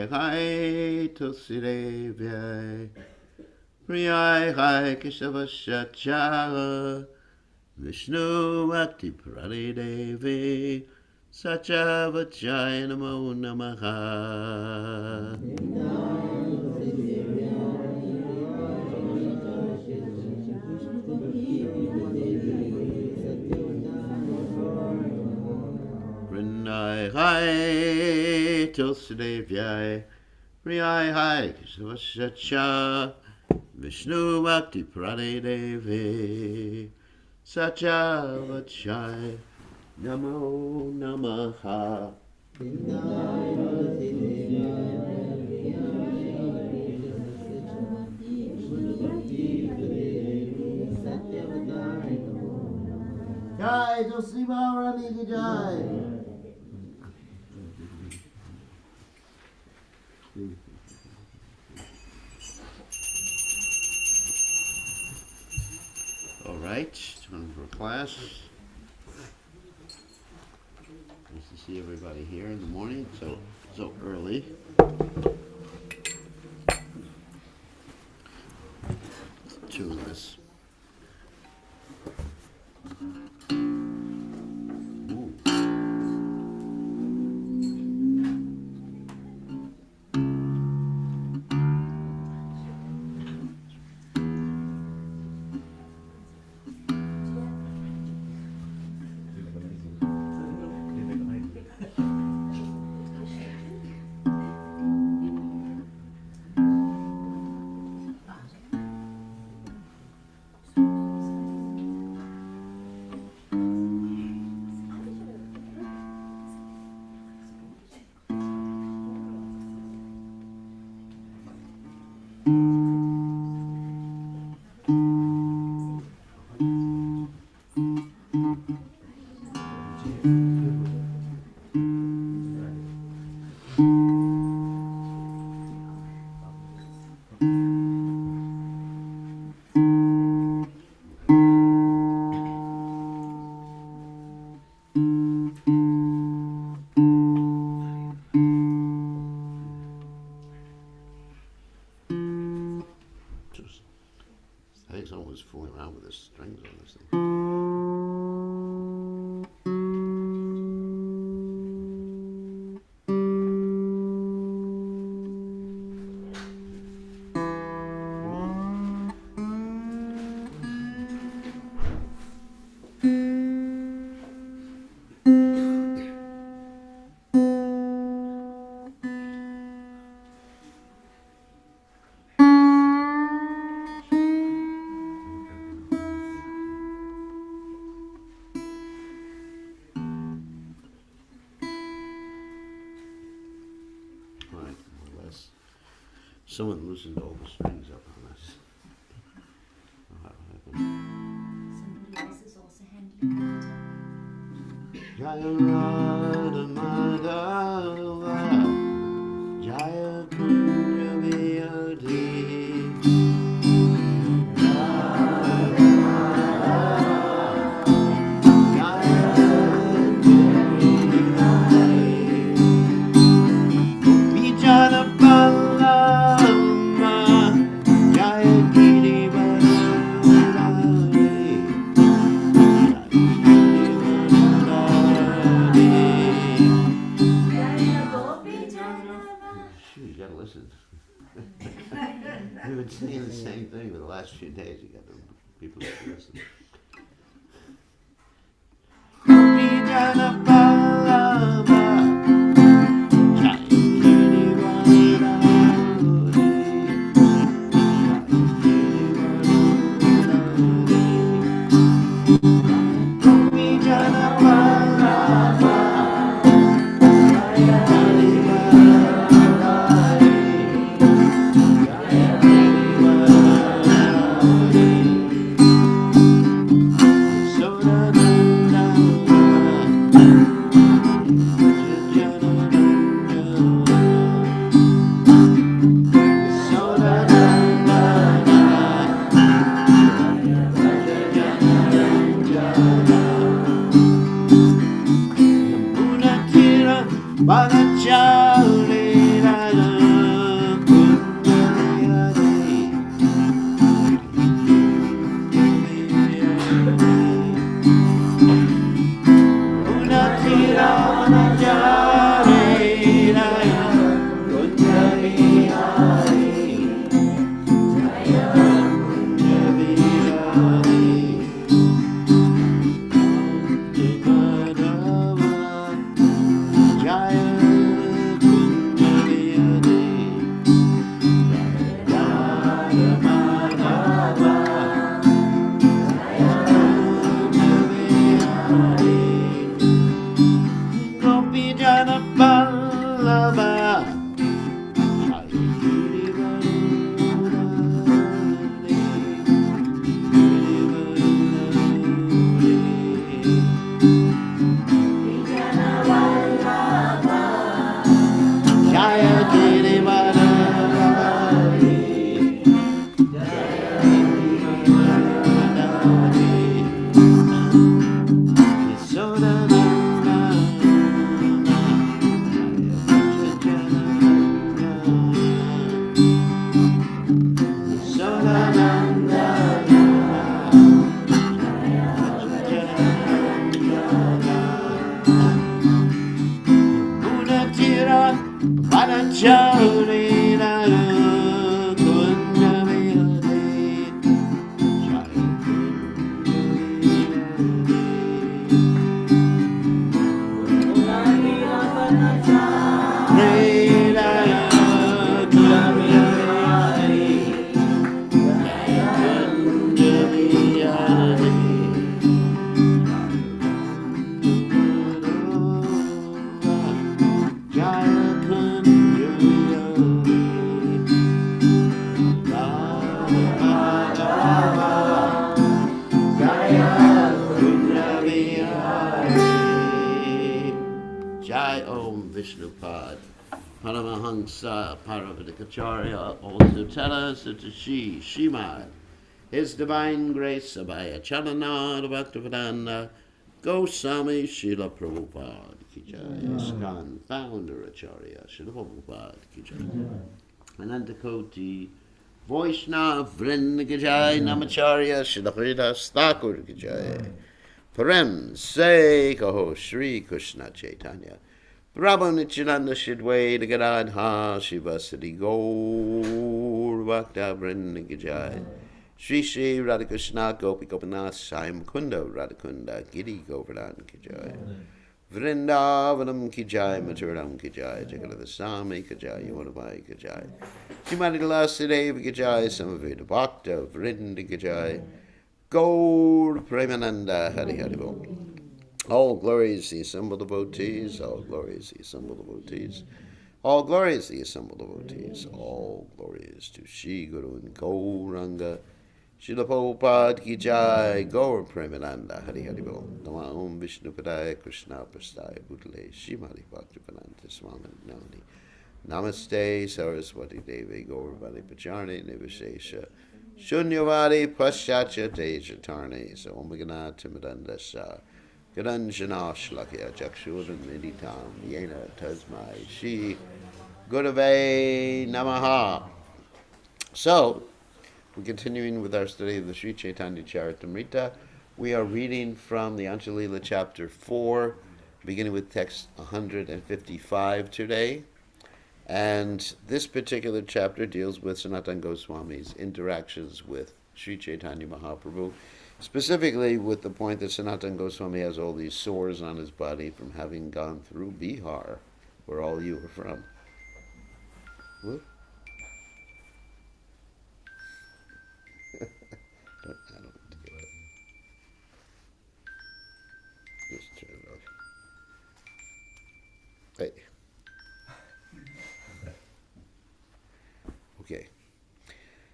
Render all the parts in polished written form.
Hai Tulsidevya Priyai Hai Keshavashacha Vishnu Bhakti Prali Devi Satchavachai Namo Namaha. Vrindai Hai Tulsidevya Priyai Hai Keshavashacha Vishnu Bhakti Prali Devi Satchavachai Namo Namaha. Jai Tulsi Maharani ki Jai. All right, time for class. Nice to see everybody here in the morning, so early. Let's tune this. I think someone was fooling around with the strings on this thing. Someone loosened all the strings up on us. Somebody else is also handling it. Jaya Radha Madhava Jaya Kunja Viyadi We've been singing the same thing for the last few days. You got the people that listen. Vishnupad. Paramahansa Paravatikacharya also tell us that Shrimad, His Divine Grace Abhaya Chalanad Bhaktivedanta Goswami Srila Prabhupada Ki Jai, ISKCON Founder Acharya Srila Prabhupada Ki Jai, Anantakoti Vaishnav Vrinda Ki Jai, Namacharya Srila Haridas Thakur Ki Jai, Prem Se Kaho Shri Krishna Chaitanya Prabhu Nityananda Shidway Gadadha Shivasati Gaur Bhakta Vrinda Ki Jai, Shri Shri Radhakrishna Gopi Gopinath Sai Mukunda Radhakunda Giri Govardhan Ki Jai, Vrindavanam Ki Jai, Maturam Ki Jai, Jagadada Sami Ki Jai, Yamanabai Ki Jai, Shrimati Lasadeva Ki Jai, Samaveda Bhakta Vrinda Ki Jai, Gaur Premananda Hari Hari Bol. All glories the assembled devotees, all glories the assembled devotees, all glories the assembled devotees, all glories to Shri Guru and Gauranga, Srila Prabhupada Ki Jai, Gaur Premananda Hari Hari Bol. Nama Om Vishnu Padaya Krishna Prastaya Bhutale Shrimati Bhaktivedanta Swami Nani. Namaste Saraswati Devi Gauravani Pacharni Nivishesha Shunyavadi Paschatya Tejatarni Om Gana Timidandasa Gadanjana Shlakya Jakshudan Niditam Yena Tasmai Shri Gurave Namaha. So, we're continuing with our study of the Sri Caitanya Caritamrta. We are reading from the Antya Lila chapter 4, beginning with text 155 today. And this particular chapter deals with Sanatana Goswami's interactions with Sri Chaitanya Mahaprabhu, specifically with the point that Sanatana Goswami has all these sores on his body from having gone through Bihar, where all you are from. What? I don't get it. Just turn it off. Hey. Okay.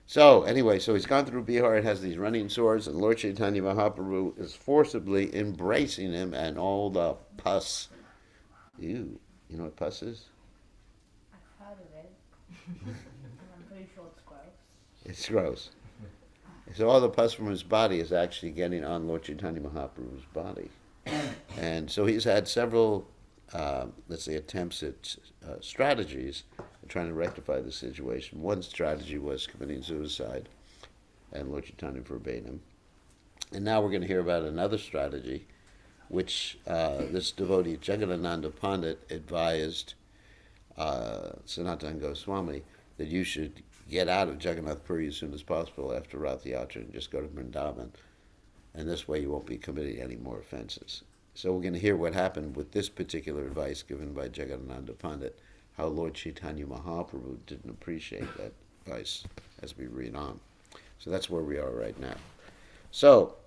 So, anyway, so he's gone through Bihar and has these running sores, and Lord Chaitanya Mahaprabhu is forcibly embracing him and all the pus. Ew. You know what pus is? I've heard of it. And I'm pretty sure it's gross. It's gross. So all the pus from his body is actually getting on Lord Chaitanya Mahaprabhu's body. And so he's had several, let's say, attempts at strategies trying to rectify the situation. One strategy was committing suicide, and Lord Chaitanya forbade him. And now we're going to hear about another strategy, which this devotee, Jagadananda Pandit, advised Sanatana Goswami that you should get out of Jagannath Puri as soon as possible after Rath Yatra and just go to Vrindavan. And this way you won't be committing any more offenses. So we're going to hear what happened with this particular advice given by Jagadananda Pandit, how Lord Chaitanya Mahaprabhu didn't appreciate that advice as we read on. So that's where we are right now. So,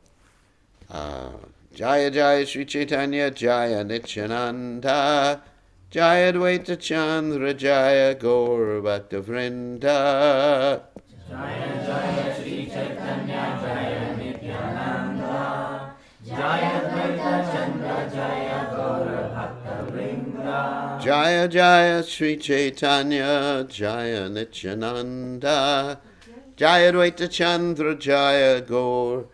Jaya Jaya Sri Chaitanya Jaya Nityananda Jaya Dvaita Chandra Jaya Gaur Bhakta Vrinda. Jaya Jaya Sri Chaitanya Jaya Nityananda Jaya Dvaita Chandra Jaya Gaur Bhakta Vrinda. Jaya Jaya Sri Chaitanya Jaya Nityananda Jaya Dvaita Chandra Jaya Gaur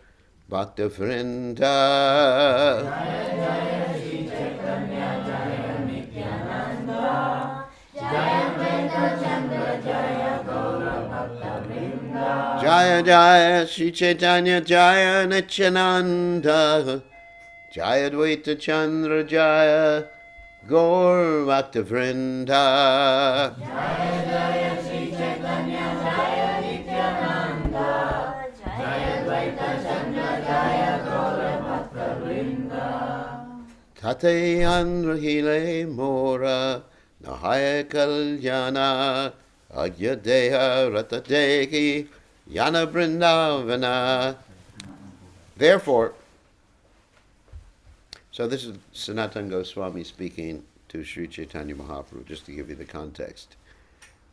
Bhakta Vrinda. Jaya Jaya Sri Chaitanya Jaya Nityananda Jaya Dvaita Chandra Jaya Gaur Bhakta Vrinda. Jaya Jaya Sri Chaitanya Jaya Nityananda Jaya Dvaita Chandra Jaya Gaur Bhakta Vrinda. Jaya Jaya Sri Chaitanya Jaya Nityananda Jaya Dvaita Chandra Jaya Gaur Bhakta Vrinda. Tateyan Rahile Mora Nahaya Kalyana Agyadeha Ratadeki Yana Vrindavana. Therefore, so this is Sanatana Goswami speaking to Sri Chaitanya Mahaprabhu, just to give you the context.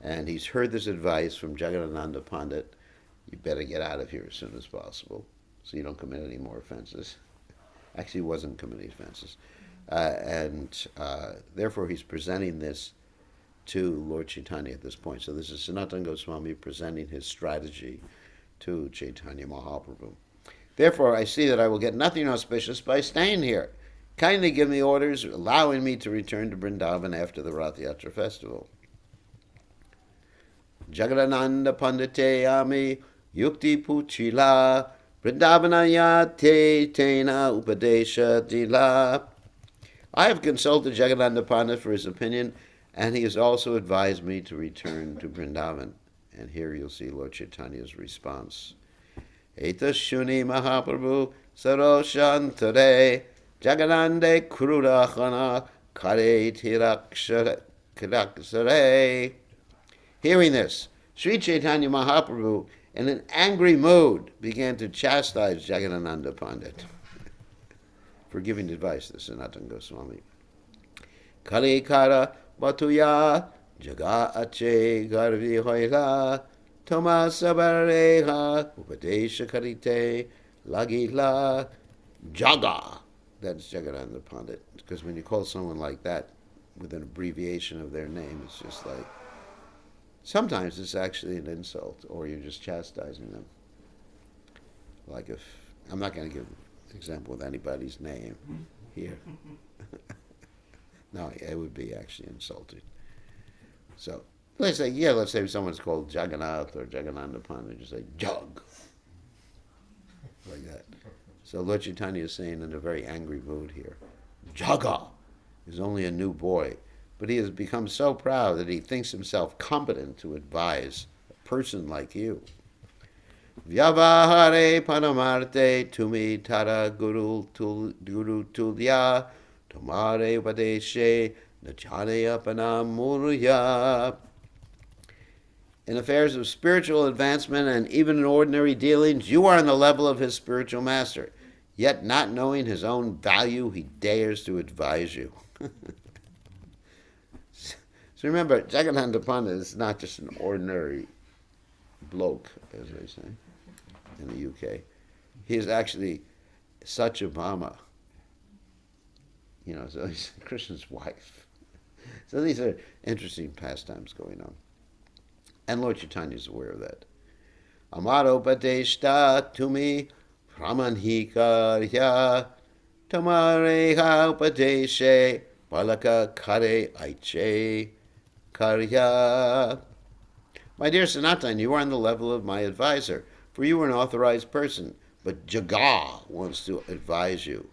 And he's heard this advice from Jagadananda Pandit, you better get out of here as soon as possible, so you don't commit any more offenses. Actually, he wasn't committing offenses. and therefore he's presenting this to Lord Chaitanya at this point. So this is Sanatana Goswami presenting his strategy to Chaitanya Mahaprabhu. Therefore, I see that I will get nothing auspicious by staying here. Kindly give me orders allowing me to return to Vrindavan after the Rath Yatra festival. Jagadananda Pandite Ami Yukti Puchila Vrindavanaya Te Tena Upadesha Dila. I have consulted Jagadananda Pandit for his opinion, and he has also advised me to return to Vrindavan. And here you'll see Lord Chaitanya's response. Eta Shuni Mahaprabhu Saroshantare Jaganande Krudachana Kare Tiraksare. Hearing this, Sri Chaitanya Mahaprabhu, in an angry mood, began to chastise Jagadananda Pandit for giving advice to Sanatana Goswami. Kali Kara Batuya Jaga Ache Garvi Hoila Toma Sabareha Upadesha Karite Lagila Jaga. That's Jagadananda Pandit. Because when you call someone like that with an abbreviation of their name, it's just like, sometimes it's actually an insult, or you're just chastising them. Like if, I'm not going to give an example with anybody's name here. No, it would be actually insulting. So, let's say someone's called Jagannath or Jagadananda Pandit, just say, Jug. Like that. So Lord Chaitanya is saying in a very angry mood here, Jaga is only a new boy, but he has become so proud that he thinks himself competent to advise a person like you. Vyavahare panamarte tumi tara guru tulya tomare vadeshe nachane apanamurya. In affairs of spiritual advancement and even in ordinary dealings, you are on the level of his spiritual master. Yet not knowing his own value, he dares to advise you. So remember, Jagadananda Pandit is not just an ordinary bloke, as they say in the UK. He is actually Satyabhama. So he's Krishna's wife. So these are interesting pastimes going on. And Lord Chaitanya is aware of that. Amaro Padeshta Tumi Pramanhikarya Tamareha Upadeshe Balaka Kare Aiche Karya. My dear Sanatan, you are on the level of my advisor, for you are an authorized person, but Jaga wants to advise you.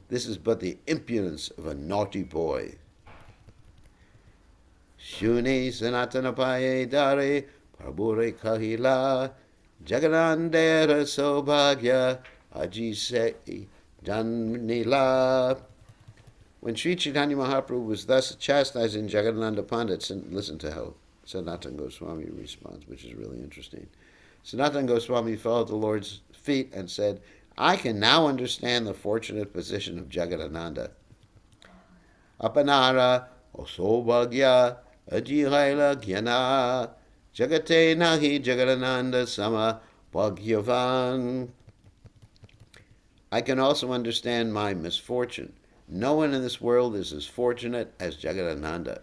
This is but the impudence of a naughty boy. Shuni Sanatana Paye Dare Prabhure Kahila Jaganandera Sobhagya Ajise Janmila. When Sri Chaitanya Mahaprabhu was thus chastising Jagadananda Pandit, listen to how Sanatana Goswami responds, which is really interesting. Sanatana Goswami fell at the Lord's feet and said, I can now understand the fortunate position of Jagadananda. Apanara Osobhagya Ajihaila Gyana Jagate Nahi Jagadananda Sama Bhagyavan. I can also understand my misfortune. No one in this world is as fortunate as Jagadananda.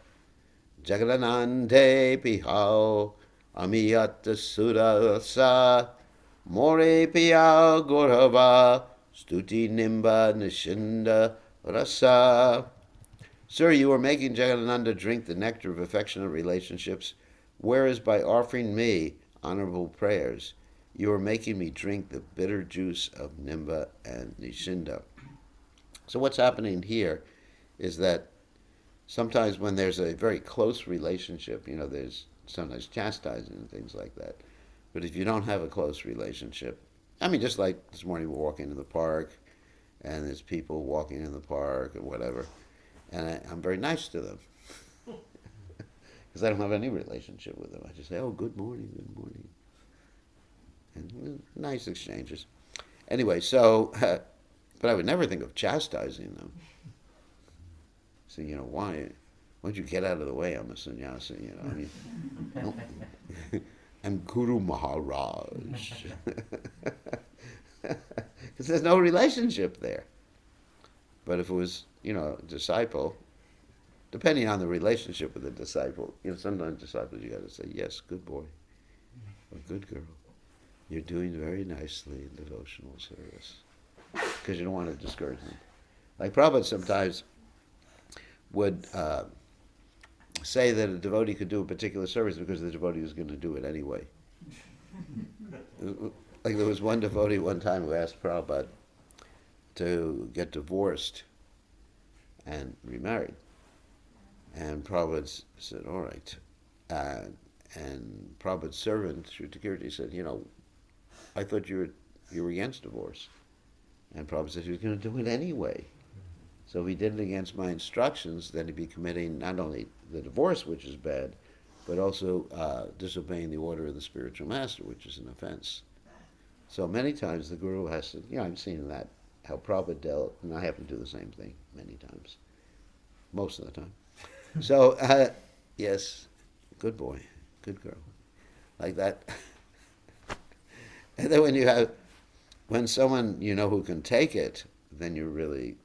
Jagadanande Pihao Amiyata Sudasa More Piyao Gorhava Stuti Nimba Nishinda Rasa. Sir, you are making Jagadananda drink the nectar of affectionate relationships, whereas by offering me honorable prayers, you are making me drink the bitter juice of Nimba and Nishinda. So what's happening here is that sometimes when there's a very close relationship, there's sometimes chastising and things like that. But if you don't have a close relationship, just like this morning we're walking in the park, and there's people walking in the park or whatever, and I'm very nice to them. Because I don't have any relationship with them. I just say, oh, good morning. And nice exchanges. Anyway, so, but I would never think of chastising them. So, why don't you get out of the way? I'm a sannyasi, I'm Guru Maharaj. Because there's no relationship there. But if it was, a disciple, depending on the relationship with the disciple, sometimes disciples you got to say, yes, good boy, or good girl. You're doing very nicely in devotional service. Because you don't want to discourage them. Like Prabhupada sometimes would say that a devotee could do a particular service because the devotee was going to do it anyway. Like there was one devotee one time who asked Prabhupada to get divorced and remarried. And Prabhupada said, all right. And Prabhupada's servant, Sri Takirti, said, I thought you were against divorce. And Prabhupada said he was going to do it anyway. So if he did it against my instructions, then he'd be committing not only the divorce, which is bad, but also disobeying the order of the spiritual master, which is an offense. So many times the guru has to, I've seen that, how Prabhupada dealt, and I have to do the same thing many times, most of the time. So, yes, good boy, good girl, like that. And then when someone who can take it, then you really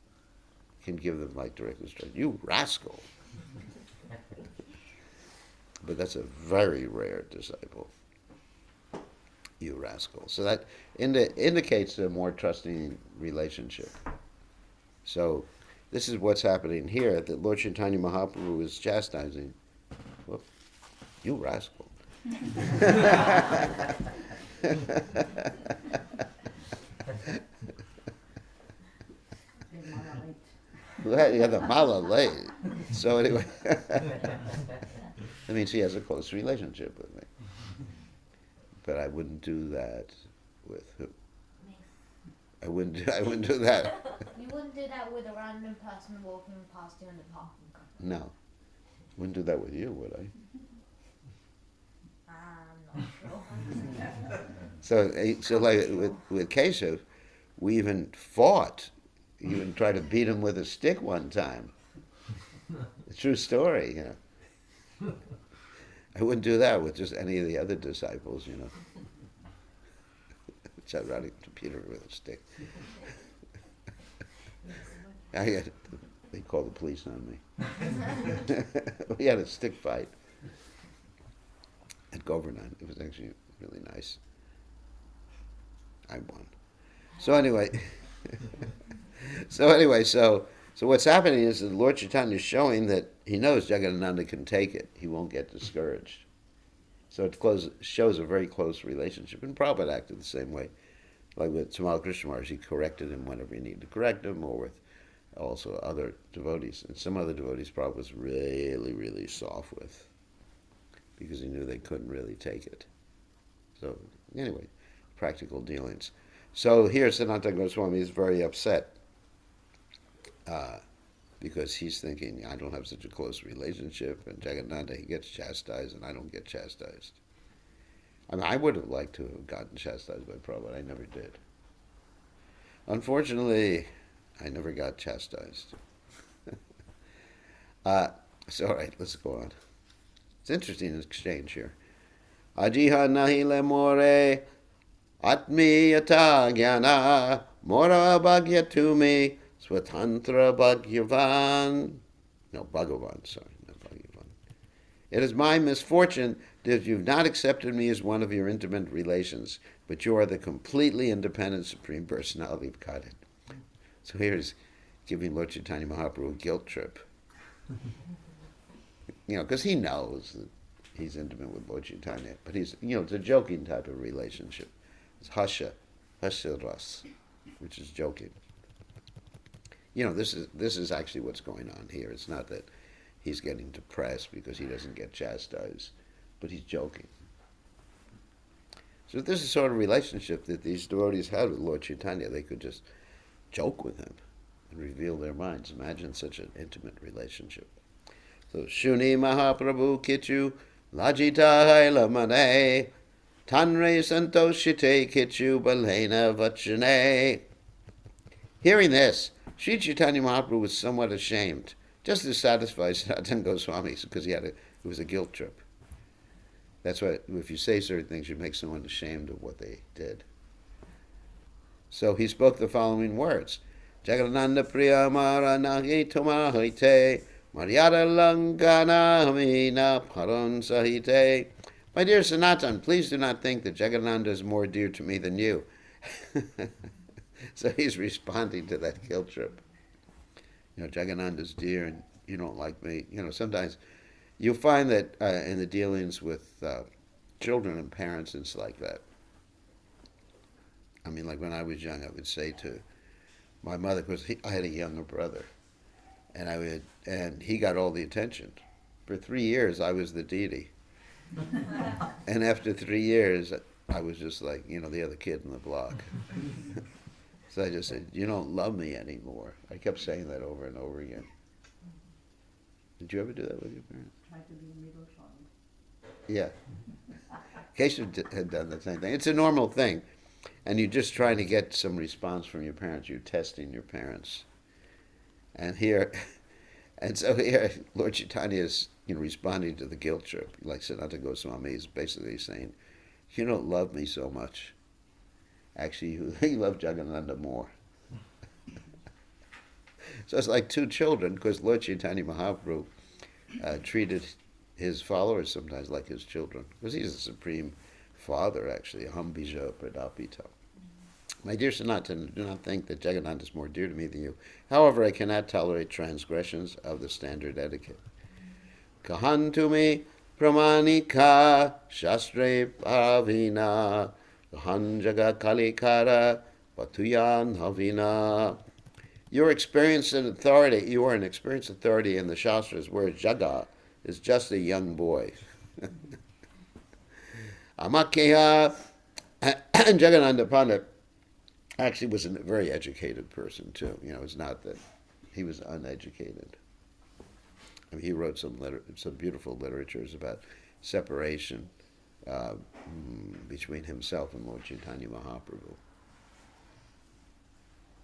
can give them direct instruction. You rascal! But that's a very rare disciple. You rascal. So that indicates a more trusting relationship. So this is what's happening here, that Lord Chaitanya Mahaprabhu is chastising. Well, you rascal. Yeah, the mala late. So anyway, that means he has a close relationship with me. But I wouldn't do that with who? I wouldn't do that. You wouldn't do that with a random person walking past you in the parking car. No. Wouldn't do that with you, would I? I'm not sure. So like with Keshav, we even fought. You even tried to beat him with a stick one time. A true story, I wouldn't do that with just any of the other disciples, Start running to Peter with a stick. They called the police on me. We had a stick fight at Govardhan. It was actually really nice. I won. So anyway, so what's happening is that Lord Chaitanya is showing that he knows Jagadananda can take it. He won't get discouraged. So it shows a very close relationship. And Prabhupada acted the same way. Like with Tamal Krishna Maharaj, he corrected him whenever he needed to correct him, or with also other devotees. And some other devotees Prabhupada was really, really soft with, because he knew they couldn't really take it. So anyway, practical dealings. So here Sanatana Goswami is very upset because he's thinking, I don't have such a close relationship, and Jagannatha, he gets chastised, and I don't get chastised. I mean, I would have liked to have gotten chastised by Prabhupada. I never did. Unfortunately, I never got chastised. So, all right, let's go on. It's interesting exchange here. Ajiha nahi le more atmi yata jnana mora bhagyatumi swatantra bhagyavan. No, Bhagavan, sorry, not Bhagavan. It is my misfortune that you've not accepted me as one of your intimate relations, but you are the completely independent Supreme Personality of Godhead. So here's giving Lord Chaitanya Mahaprabhu a guilt trip. Because he knows that he's intimate with Lord Chaitanya, but he's, it's a joking type of relationship. It's hasha ras, which is joking. This is actually what's going on here. It's not that he's getting depressed because he doesn't get chastised, but he's joking. So this is sort of relationship that these devotees had with Lord Chaitanya. They could just joke with him and reveal their minds. Imagine such an intimate relationship. So Shuni Mahaprabhu Kichu Lajita Hailamane Tanre Santoshite Kichu Balena Vachane. Hearing this, Sri Chaitanya Mahaprabhu was somewhat ashamed, just to satisfy Sanatana Goswami, because it was a guilt trip. That's why if you say certain things, you make someone ashamed of what they did. So he spoke the following words. Jagadananda Priya Mara Nahi Tomahite Maryada Langana Hamina Paron Sahite. My dear Sanatan, please do not think that Jagadananda is more dear to me than you. So he's responding to that guilt trip. Jagadananda's dear and you don't like me. Sometimes you'll find that in the dealings with children and parents, it's like that. I mean, like when I was young, I would say to my mother, because I had a younger brother, and he got all the attention. For 3 years, I was the deity. And after 3 years, I was just like, the other kid in the block. So I just said, you don't love me anymore. I kept saying that over and over again. Did you ever do that with your parents? Tried to be a middle child. Yeah. Keshav had done the same thing. It's a normal thing. And you're just trying to get some response from your parents. You're testing your parents. And so here, Lord Caitanya is responding to the guilt trip. Like Sanatana Goswami is basically saying, you don't love me so much. Actually, you love Jagadananda more. So it's like two children, because Lord Chaitanya Mahaprabhu treated his followers sometimes like his children, because he's the supreme father, actually, aham bija pradapita. My dear Sanatana, do not think that Jagadananda is more dear to me than you. However, I cannot tolerate transgressions of the standard etiquette. Kahantumi pramanika shastre pavina kahanjaga kalikara patuyan havina. You are an experienced authority in the Shastras, whereas Jaga is just a young boy. Amakeha and Jagadananda Pandit actually was a very educated person too. It's not that he was uneducated. I mean, he wrote some beautiful literatures about separation between himself and Lord Chaitanya Mahaprabhu.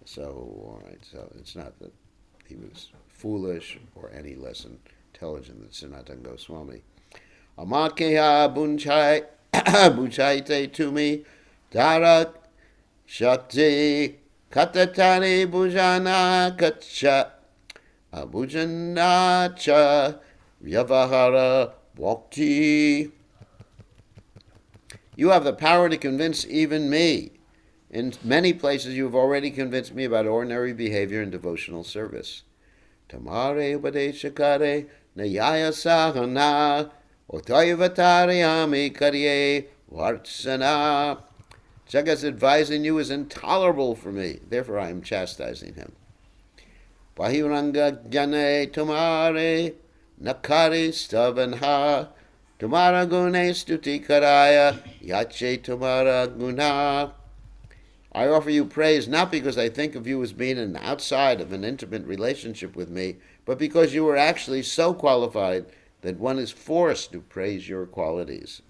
So, all right, so it's not that he was foolish or any less intelligent than Sanatana Goswami. Amakeha bunchaite tumi tarak shakti katatani bujana kacha abujanacha vyavahara bhakti. You have the power to convince even me. In many places you have already convinced me about ordinary behavior and devotional service. Tamare upadeshakare nayaya sahana otoyavatariyami karye vartsana. Jaga's advising you is intolerable for me, therefore I am chastising him. Bahiranga jane tumare nakari stavanha tumara gune stuti karaya yache tumara guna. I offer you praise not because I think of you as being an outside of an intimate relationship with me, but because you are actually so qualified that one is forced to praise your qualities.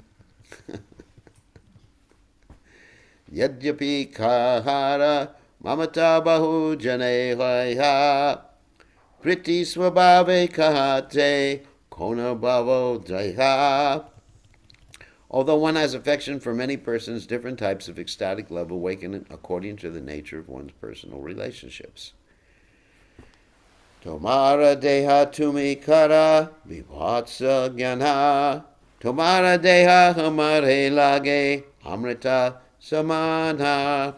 Yadyapi kahara mamata bahu jane haya priti swabhave kahate kona bhavo jaya. Although one has affection for many persons, different types of ecstatic love awaken according to the nature of one's personal relationships. Tomara deha tumi kara vibhatsa jnana tomara deha hamare lage amrita samana.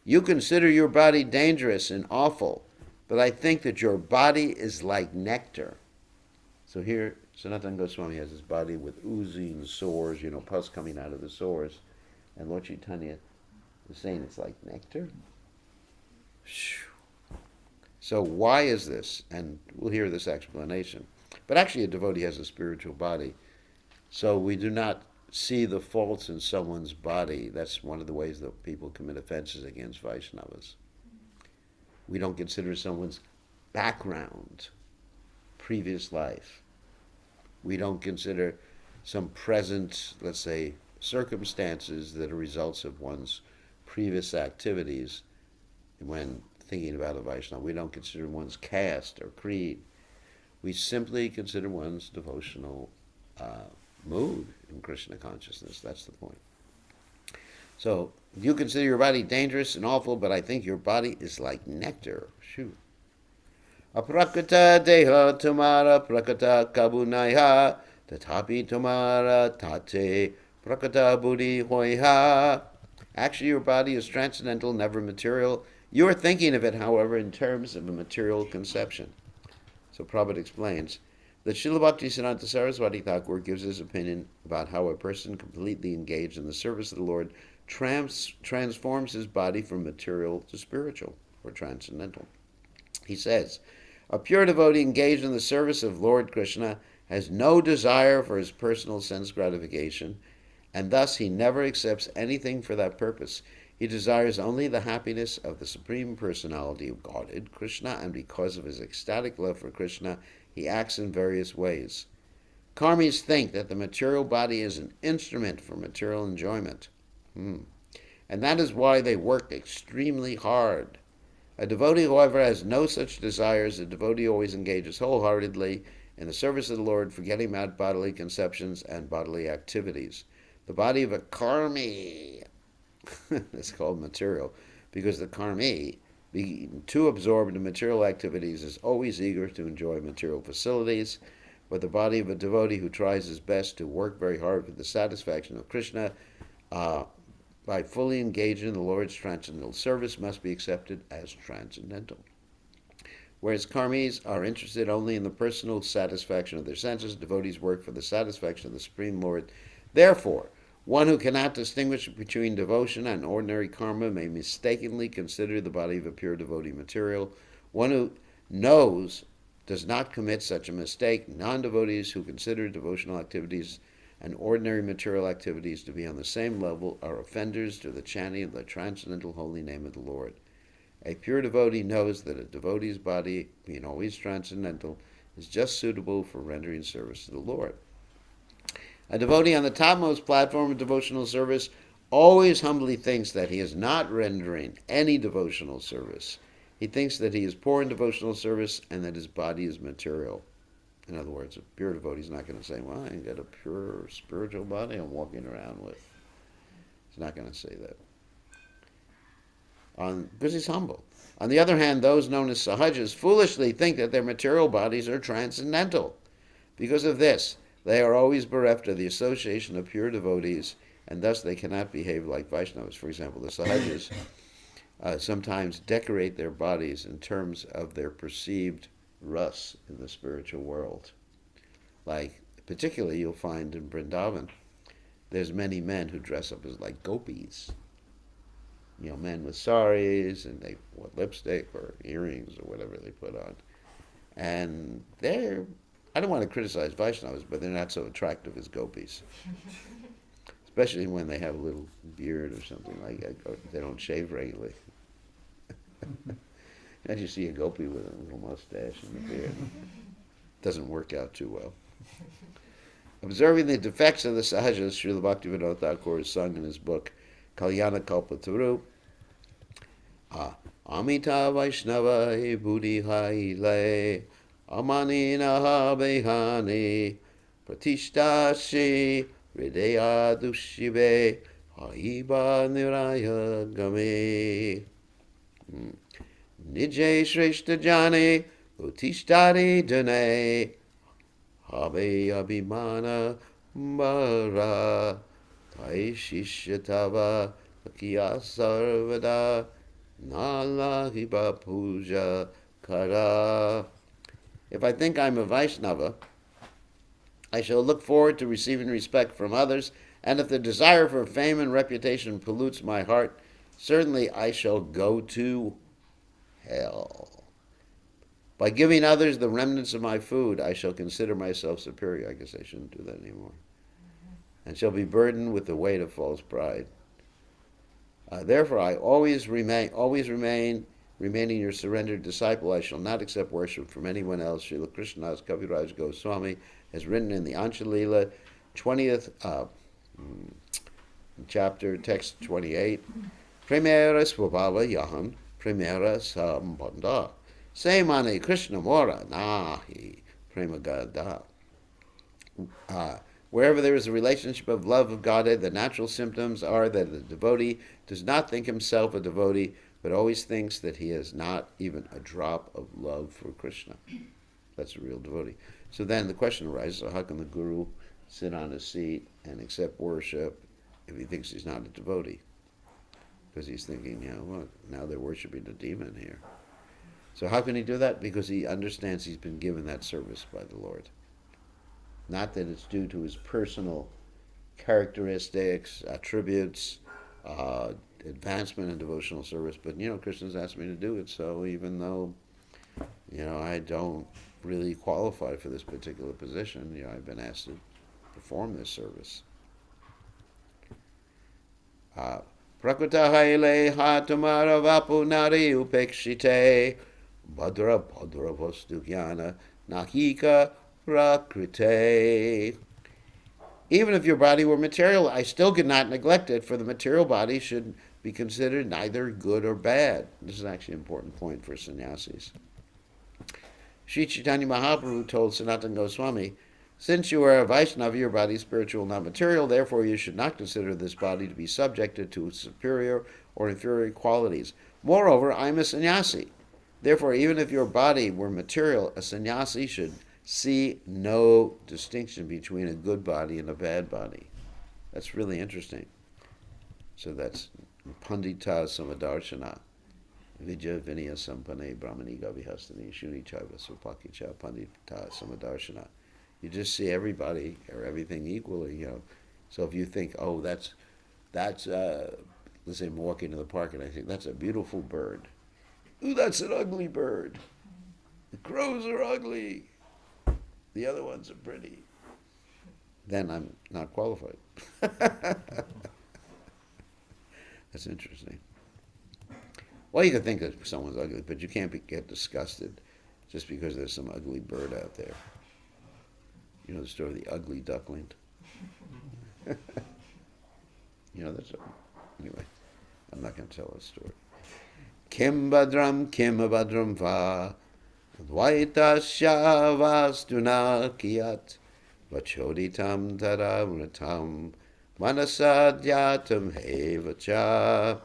You consider your body dangerous and awful, but I think that your body is like nectar. So here, Sanatana Goswami has his body with oozing sores, pus coming out of the sores. And Lord Chaitanya is saying it's like nectar. So why is this? And we'll hear this explanation. But actually a devotee has a spiritual body. So we do not see the faults in someone's body. That's one of the ways that people commit offenses against Vaishnavas. We don't consider someone's background, previous life. We don't consider some present, let's say, circumstances that are results of one's previous activities when thinking about a Vaishnava. We don't consider one's caste or creed. We simply consider one's devotional mood in Krishna consciousness. That's the point. So you consider your body dangerous and awful, but I think your body is like nectar. Shoot. Aprakata deha tumara prakata kabunaya tatapi tumara tate prakata buddhi hoiha. Actually, your body is transcendental, never material. You are thinking of it, however, in terms of a material conception. So Prabhupada explains that Srila Bhaktisiddhanta Saraswati Thakur gives his opinion about how a person completely engaged in the service of the Lord transforms his body from material to spiritual or transcendental. He says, a pure devotee engaged in the service of Lord Krishna has no desire for his personal sense gratification, and thus he never accepts anything for that purpose. He desires only the happiness of the Supreme Personality of Godhead, Krishna, and because of his ecstatic love for Krishna, he acts in various ways. Karmis think that the material body is an instrument for material enjoyment. And that is why they work extremely hard. A devotee, however, has no such desires. A devotee always engages wholeheartedly in the service of the Lord, forgetting about bodily conceptions and bodily activities. The body of a karmi is called material because the karmi, being too absorbed in material activities, is always eager to enjoy material facilities. But the body of a devotee who tries his best to work very hard for the satisfaction of Krishna by fully engaging in the Lord's transcendental service must be accepted as transcendental. Whereas karmis are interested only in the personal satisfaction of their senses, devotees work for the satisfaction of the Supreme Lord. Therefore, one who cannot distinguish between devotion and ordinary karma may mistakenly consider the body of a pure devotee material. One who knows does not commit such a mistake. Non-devotees who consider devotional activities and ordinary material activities to be on the same level are offenders to the chanting of the transcendental holy name of the Lord. A pure devotee knows that a devotee's body, being always transcendental, is just suitable for rendering service to the Lord. A devotee on the topmost platform of devotional service always humbly thinks that he is not rendering any devotional service. He thinks that he is poor in devotional service and that his body is material. In other words, a pure devotee is not going to say, well, I ain't got a pure spiritual body I'm walking around with. He's not going to say that. Because he's humble. On the other hand, those known as sahajas foolishly think that their material bodies are transcendental. Because of this, they are always bereft of the association of pure devotees, and thus they cannot behave like Vaishnavas. For example, the sahajas sometimes decorate their bodies in terms of their perceived ras in the spiritual world. Like, particularly you'll find in Vrindavan, there's many men who dress up as like gopis. You know, men with saris, and they wear lipstick or earrings or whatever they put on. And they're, I don't want to criticize Vaishnavas, but they're not so attractive as gopis. Especially when they have a little beard or something like that, or they don't shave regularly. As you see a gopi with a little mustache and a beard. Doesn't work out too well. Observing the defects of the sahajas, Srila Bhaktivinoda Thakur has sung in his book, Kalyana Kalpataru, Amita Vaishnava Buddhi Haile, Amanina Behani, Pratishtashi, Hridaya Dushive, Haiba Niraya Game. Nijay Shrishta Jani, Utishtari Dane, Habe Abhimana Mara, Tai Shishyatava, Akiya Sarvada, Nalahiba Puja Kara. If I think I'm a Vaishnava, I shall look forward to receiving respect from others, and if the desire for fame and reputation pollutes my heart, certainly I shall go to hell. By giving others the remnants of my food, I shall consider myself superior. I guess I shouldn't do that anymore. And shall be burdened with the weight of false pride. Therefore, I always remaining your surrendered disciple. I shall not accept worship from anyone else. Srila Krishnadas Kaviraj Goswami has written in the Antya Lila, 20th chapter, text 28, Primera Swabhava Yahan, Primera Sambandha. Se mane Krishna Mora Nahi Premagada. Wherever there is a relationship of love of Godhead, the natural symptoms are that the devotee does not think himself a devotee, but always thinks that he has not even a drop of love for Krishna. That's a real devotee. So then the question arises, so how can the guru sit on his seat and accept worship if he thinks he's not a devotee? Because he's thinking, well, now they're worshiping a demon here. So how can he do that? Because he understands he's been given that service by the Lord. Not that it's due to his personal characteristics, attributes, advancement in devotional service, but Krishna's asked me to do it, so even though I don't really qualify for this particular position, I've been asked to perform this service. Prakrutahaile hatumara vapunari upekshite badra badra vastugyana nakika prakrite. Even if your body were material, I still could not neglect it, for the material body should be considered neither good or bad. This is actually an important point for sannyasis. Sri Caitanya Mahaprabhu told Sanatana Goswami, since you are a Vaishnava, your body is spiritual, not material, therefore you should not consider this body to be subjected to superior or inferior qualities. Moreover, I am a sannyasi. Therefore, even if your body were material, a sannyasi should see no distinction between a good body and a bad body. That's really interesting. So that's Pandita Samadarshana. Vijaya Vinaya Sampane Brahmani Gavihastani Shuni Chaiva Swapakicha Pandita Samadarshana. You just see everybody or everything equally, So if you think, oh, that's let's say I'm walking to the park and I think that's a beautiful bird. Ooh, that's an ugly bird. The crows are ugly. The other ones are pretty. Then I'm not qualified. That's interesting. Well, you can think that someone's ugly, but you can't get disgusted just because there's some ugly bird out there. You know the story of the ugly duckling? Anyway, I'm not going to tell that story. Kim badram va dvaitasya vastuna kiyat vachoditam taramritam manasadyatam hevacha.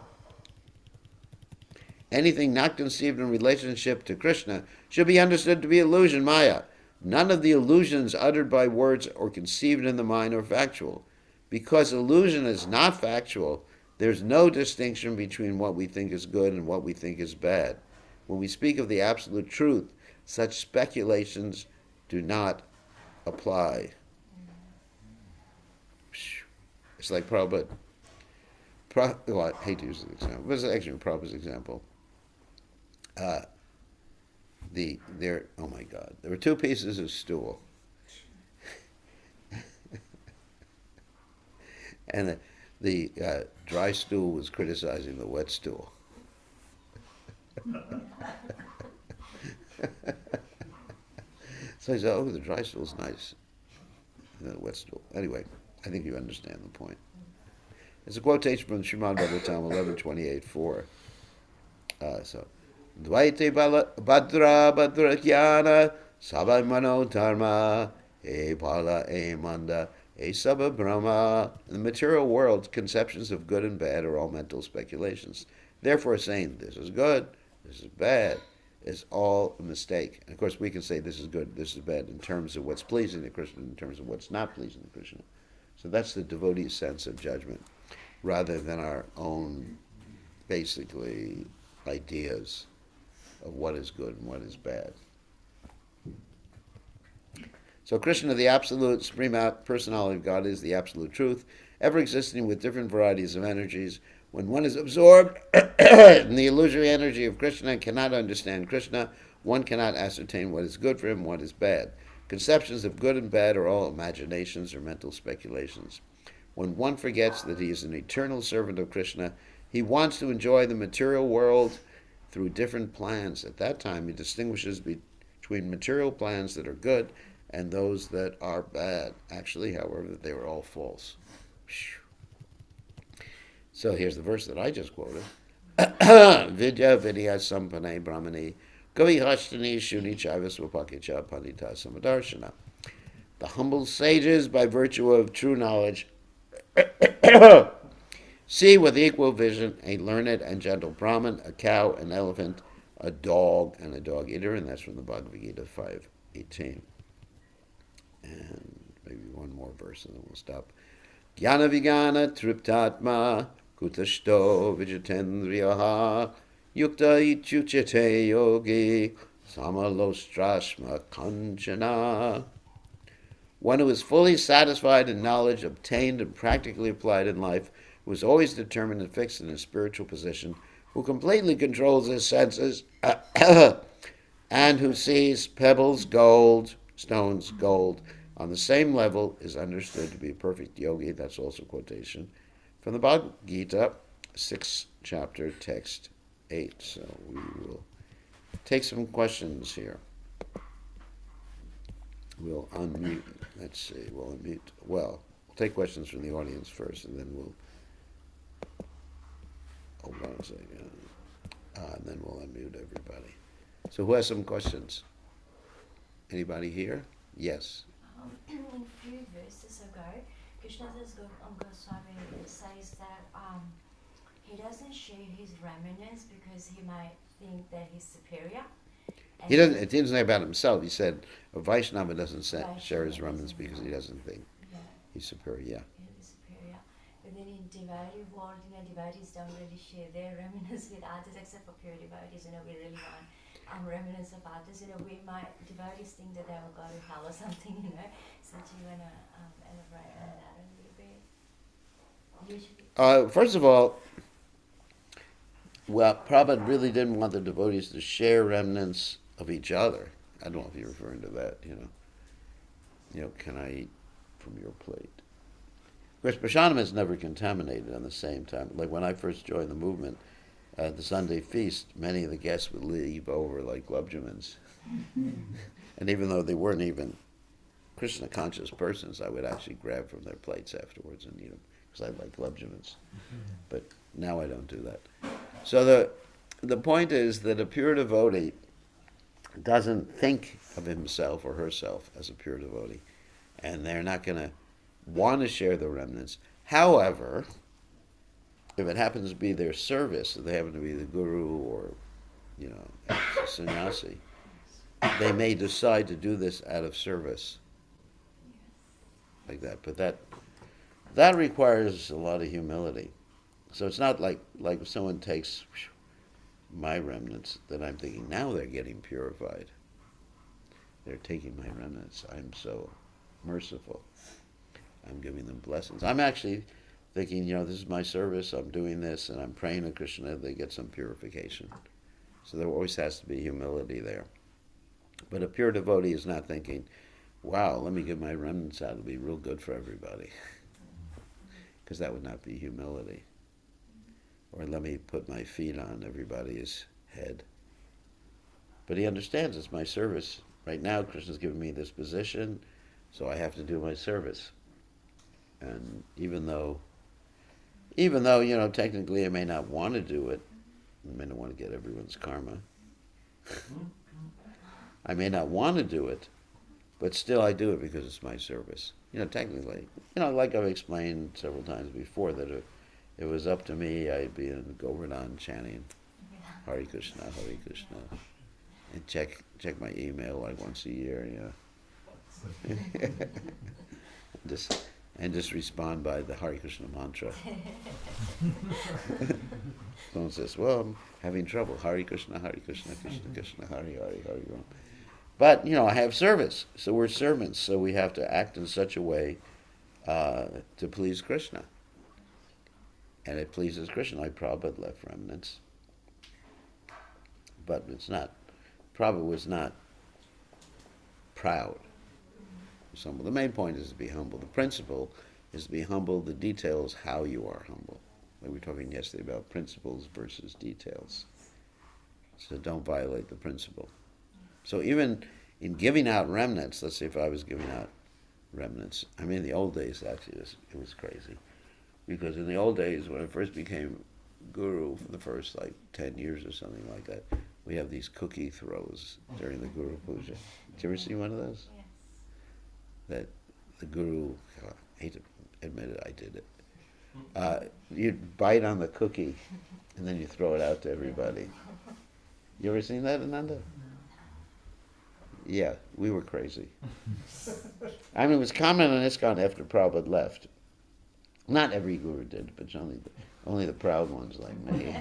Anything not conceived in relationship to Krishna should be understood to be illusion, maya. None of the illusions uttered by words or conceived in the mind are factual. Because illusion is not factual, there's no distinction between what we think is good and what we think is bad. When we speak of the absolute truth, such speculations do not apply. It's like Prabhupada. I hate to use this example, but it's actually Prabhupada's example. Oh my God, there were two pieces of stool. And the dry stool was criticizing the wet stool. So he said, oh, the dry stool's nice. The wet stool. Anyway, I think you understand the point. It's a quotation from Srimad Bhagavatam 11:28-4. So, Dvaite Badra Badrakyana Sabai Mano Dharma E Bala E Manda E Sabha Brahma. In the material world, conceptions of good and bad are all mental speculations. Therefore, saying this is good, this is bad, is all a mistake. And of course, we can say this is good, this is bad in terms of what's pleasing to Krishna, in terms of what's not pleasing to Krishna. So that's the devotee's sense of judgment, rather than our own, basically, ideas of what is good and what is bad. So Krishna, the absolute supreme personality of God, is the absolute truth, ever existing with different varieties of energies. When one is absorbed in the illusory energy of Krishna and cannot understand Krishna, one cannot ascertain what is good for him and what is bad. Conceptions of good and bad are all imaginations or mental speculations. When one forgets that he is an eternal servant of Krishna, he wants to enjoy the material world through different plans. At that time, he distinguishes between material plans that are good and those that are bad. Actually, however, they were all false. So here's the verse that I just quoted. Vidya vidya sampane brahmani kavi hashtani shuni chaiva swapakicha pandita samadarshana. The humble sages, by virtue of true knowledge, see with equal vision a learned and gentle Brahmin, a cow, an elephant, a dog, and a dog eater, and that's from the Bhagavad Gita 5:18. And maybe one more verse and then we'll stop. Jnana vigana triptatma kutashto vijatendriyaha yukta ityuchate yogi samalostrashma kanchana. One who is fully satisfied in knowledge obtained and practically applied in life, who is always determined and fixed in his spiritual position, who completely controls his senses, and who sees pebbles, gold, stones, gold, on the same level, is understood to be a perfect yogi. That's also a quotation from the Bhagavad Gita, 6th chapter, text 8. So we will take some questions here. We'll unmute. Let's see. We'll unmute. Well, we'll take questions from the audience first, and then we'll. Hold on a second. And then we'll unmute everybody. So, who has some questions? Anybody here? Yes. In a few verses ago, Krishnadas Goswami says that he doesn't share his remnants because he might think that he's superior. He doesn't. It didn't say about himself. He said a Vaishnava doesn't share his remnants because he doesn't think he's superior. Yeah. He's superior. But then in devotee world, devotees don't really share their remnants with others except for pure devotees. We really want remnants of others. Devotees think that they will go to hell or something. So do you want to elaborate on that a little bit? Usually. First of all, well, Prabhupada really didn't want the devotees to share remnants of each other. I don't know if you're referring to that, can I eat from your plate? Of course, Prashanam is never contaminated on the same time. Like when I first joined the movement, at the Sunday feast, many of the guests would leave over like Glubjamins. And even though they weren't even Krishna conscious persons, I would actually grab from their plates afterwards and eat them, because I like Glubjamins. But now I don't do that. So the point is that a pure devotee doesn't think of himself or herself as a pure devotee, and they're not going to want to share the remnants. However, if it happens to be their service, if they happen to be the guru or, sannyasi, they may decide to do this out of service, like that. But that requires a lot of humility. So it's not like if someone takes my remnants, that I'm thinking, now they're getting purified. They're taking my remnants. I'm so merciful. I'm giving them blessings. I'm actually thinking, this is my service, I'm doing this, and I'm praying to Krishna, they get some purification. So there always has to be humility there. But a pure devotee is not thinking, wow, let me give my remnants out, it'll be real good for everybody. Because that would not be humility. Or let me put my feet on everybody's head. But he understands it's my service. Right now, Krishna's given me this position, so I have to do my service. And even though, technically I may not want to do it, I may not want to get everyone's karma. I may not want to do it, but still I do it because it's my service. Technically, like I've explained several times before, that if it was up to me, I'd be in Govardhan chanting Hare Krishna, and check my email like once a year, just respond by the Hare Krishna mantra. Someone says, well, I'm having trouble. Hare Krishna, Krishna Krishna, Hare Hare, Hare Ram. But, I have service, so we're servants, so we have to act in such a way to please Krishna. And it pleases Krishna, like Prabhupada left remnants. But Prabhupada was not proud. The main point is to be humble. The principle is to be humble. The details, how you are humble. Like we were talking yesterday about principles versus details. So don't violate the principle. So even in giving out remnants, let's say if I was giving out remnants, in the old days actually it was crazy. Because in the old days, when I first became guru for the first 10 years or something like that, we have these cookie throws during the Guru Puja. Did you ever see one of those? Yes. that the guru, I hate to admit it, I did it. You'd bite on the cookie and then you throw it out to everybody. You ever seen that, Ananda? Yeah, we were crazy. I mean, it was common in ISKCON after Prabhupada left. Not every guru did, but only the proud ones like me.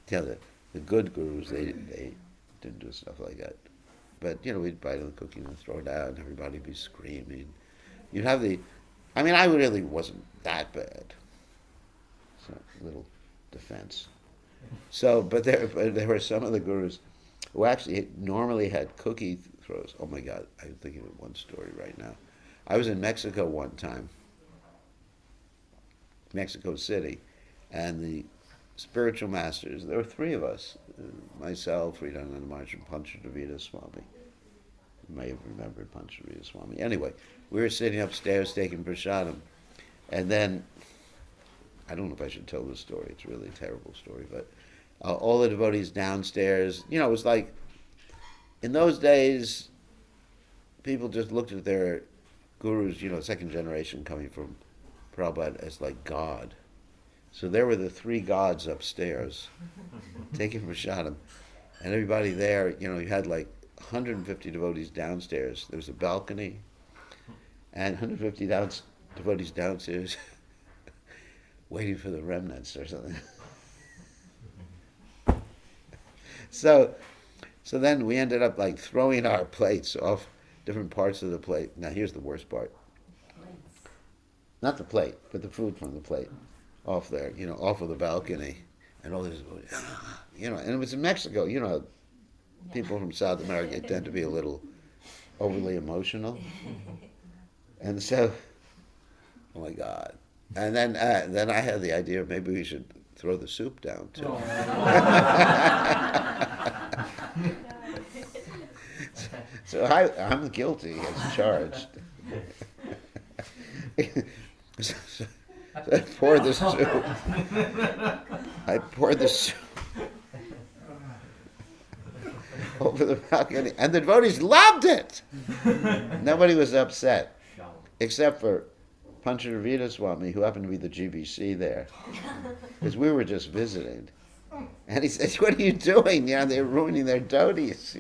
The good gurus, they didn't do stuff like that. But, we'd bite on the cookie and throw it out, and everybody would be screaming. You'd have I really wasn't that bad. So, a little defense. So, but there were some of the gurus who actually normally had cookie throws. Oh my God, I'm thinking of one story right now. I was in Mexico one time, Mexico City, and the spiritual masters, there were three of us, myself, Sridharananda Maharaj, and Panchadravita Swami. You may have remembered Panchadravita Swami. Anyway, we were sitting upstairs taking prasadam, and then, I don't know if I should tell this story, it's a really terrible story, but all the devotees downstairs, it was like, in those days, people just looked at their gurus, second generation coming from Prabhupada, as like God. So there were the three gods upstairs, taking prasadam, and everybody there, you had like 150 devotees downstairs. There was a balcony, and 150 devotees downstairs waiting for the remnants or something. So then we ended up like throwing our plates off different parts of the plate. Now here's the worst part. Not the plate, but the food from the plate. Off there, off of the balcony. And all this, and it was in Mexico. People from South America tend to be a little overly emotional. And so, oh my God. And then I had the idea of maybe we should throw the soup down too. So I'm guilty as charged. So I poured the soup over the balcony, and the devotees loved it. Nobody was upset, except for Panchadravita Swami, who happened to be the GBC there, because we were just visiting. And he said, "What are you doing? They're ruining their devotees."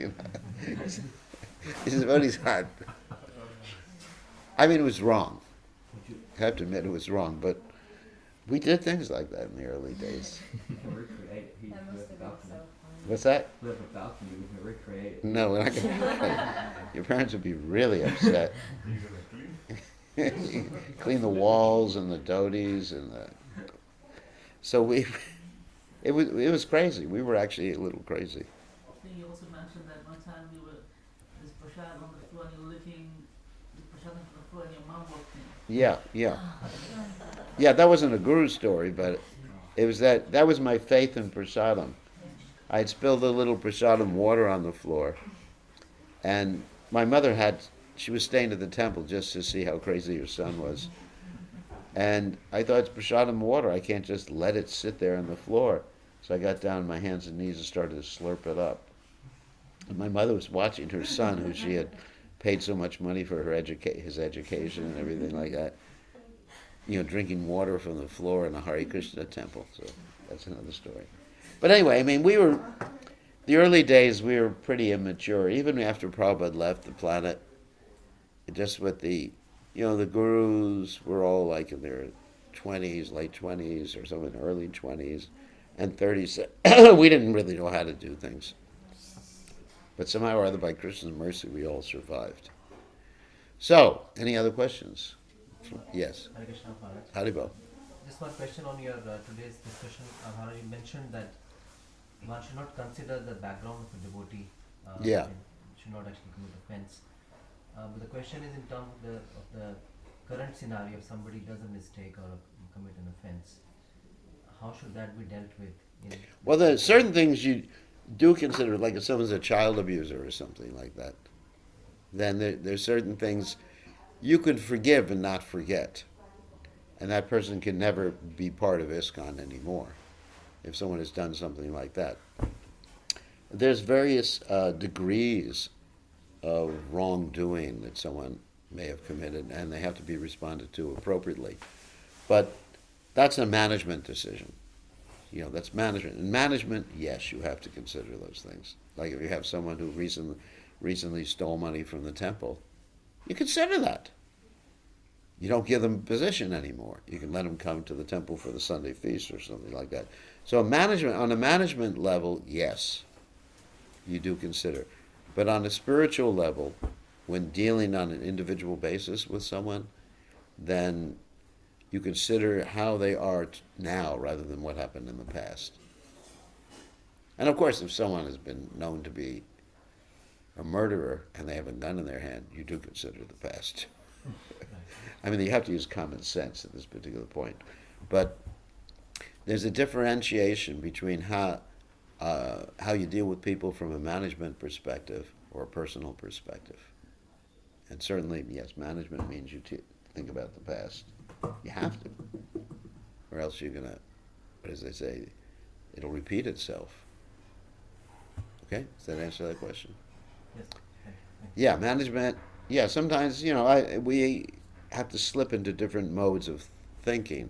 His devotees had. I mean, it was wrong. I have to admit it was wrong, but we did things like that in the early days. You can recreate it. That must have been so fun. What's that? We have a balcony, we can recreate it. No, we're not going to. Your parents would be really upset. Clean the walls and the doties and the. So it was crazy. We were actually a little crazy. I think you also mentioned that one time this prasad on the floor and you were licking the prasad on the floor and your mom walked in. Yeah, that wasn't a guru story, but it was that was my faith in prasadam. I had spilled a little prasadam water on the floor, and my mother she was staying at the temple just to see how crazy her son was. And I thought, it's prasadam water, I can't just let it sit there on the floor. So I got down on my hands and knees and started to slurp it up. And my mother was watching her son, who she had paid so much money for his education and everything like that, drinking water from the floor in the Hare Krishna temple. So that's another story. But anyway, I mean, the early days, we were pretty immature. Even after Prabhupada left the planet, just with the gurus were all like in their 20s, late 20s, or some in early 20s, and 30s. We didn't really know how to do things. But somehow or other, by Krishna's mercy, we all survived. So, any other questions? Yes. Hare Krishna Maharaj. Haribo. Just one question on your today's discussion. Maharaj, you mentioned that one should not consider the background of a devotee. Yeah. And should not actually commit offense. But the question is in terms of the current scenario, if somebody does a mistake or commit an offense, how should that be dealt with? Well, there are certain things you do consider, like if someone's a child abuser or something like that, then there's certain things you could forgive and not forget. And that person can never be part of ISKCON anymore if someone has done something like that. There's various degrees of wrongdoing that someone may have committed, and they have to be responded to appropriately. But that's a management decision. That's management. In management, yes, you have to consider those things. Like if you have someone who recently stole money from the temple, you consider that. You don't give them a position anymore. You can let them come to the temple for the Sunday feast or something like that. So on a management level, yes, you do consider. But on a spiritual level, when dealing on an individual basis with someone, then you consider how they are now rather than what happened in the past. And of course, if someone has been known to be a murderer and they have a gun in their hand, you do consider the past. I mean, you have to use common sense at this particular point. But there's a differentiation between how you deal with people from a management perspective or a personal perspective. And certainly, yes, management means you think about the past. You have to. Or else you're going to, as they say, it'll repeat itself. Okay? Does that answer that question? Yes. Yeah, management. Yeah, sometimes, we have to slip into different modes of thinking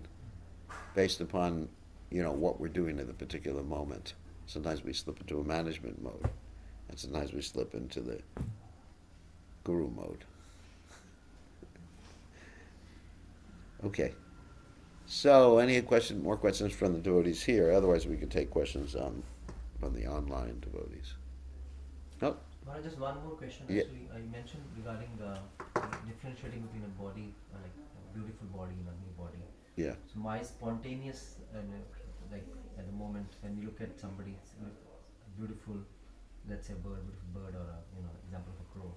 based upon, what we're doing at the particular moment. Sometimes we slip into a management mode, and sometimes we slip into the guru mode. Okay. So, more questions from the devotees here? Otherwise, we could take questions from the online devotees. Nope. Maharaj, just one more question. Yeah. Actually, I mentioned regarding differentiating between a body, like a beautiful body and a new body. Yeah. So my spontaneous, like at the moment when you look at somebody, beautiful, let's say a beautiful bird or example of a crow.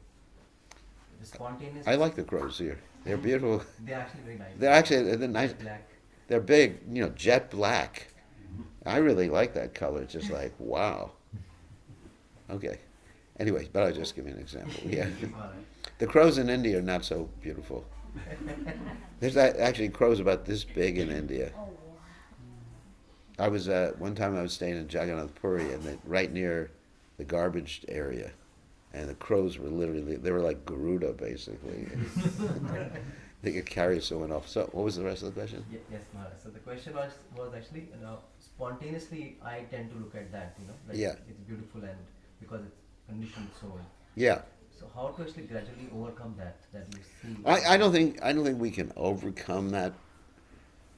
The spontaneous. I like the crows here. They're beautiful. They're actually very nice. They're nice. Black. They're big, jet black. I really like that color. Just like, wow. Okay. Anyway, but I'll just give you an example. Yeah. The crows in India are not so beautiful. There's actually crows about this big in India. Oh, I was one time I was staying in Jagannath Puri, and right near the garbage area, and the crows were they were like Garuda basically. They could carry someone off. So what was the rest of the question? Yes, Maharaj. So the question was actually, spontaneously I tend to look at that, like Yeah. it's beautiful and because it's conditioned soul. Yeah. So how to actually gradually overcome that you see? I don't think we can overcome that.